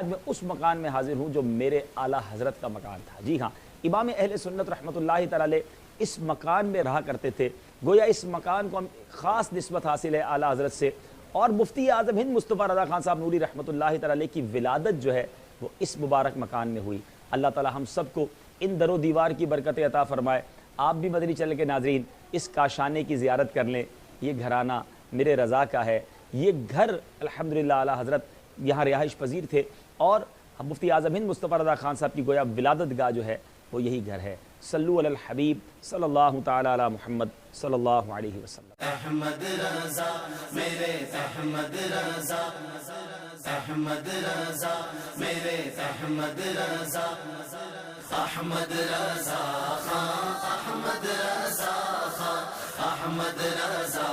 آج میں اس مکان میں حاضر ہوں جو میرے اعلیٰ حضرت کا مکان تھا۔ جی ہاں، امام اہل سنت رحمۃ اللہ تعالی علیہ اس مکان میں رہا کرتے تھے۔ گویا اس مکان کو ہم خاص نسبت حاصل ہے اعلیٰ حضرت سے، اور مفتی اعظم ہند مصطفیٰ رضا خان صاحب نوری رحمۃ اللہ تعالی علیہ کی ولادت جو ہے وہ اس مبارک مکان میں ہوئی۔ اللہ تعالی ہم سب کو ان در و دیوار کی برکت عطا فرمائے۔ آپ بھی مدنی چینل کے ناظرین اس کاشانے کی زیارت کر لیں۔ یہ گھرانہ میرے رضا کا ہے، یہ گھر الحمدللہ اعلیٰ حضرت یہاں رہائش پذیر تھے، اور مفتی اعظم ہند مصطفیٰ رضا خان صاحب کی گویا ولادت گاہ جو ہے وہ یہی گھر ہے۔ صلو علی الحبیب صلی اللہ تعالی علی محمد صلی اللہ علیہ وسلم۔ احمد رضا میرے احمد رضا، احمد رضا میرے احمد رضا، احمد رضا خان، احمد رضا خان، احمد رضا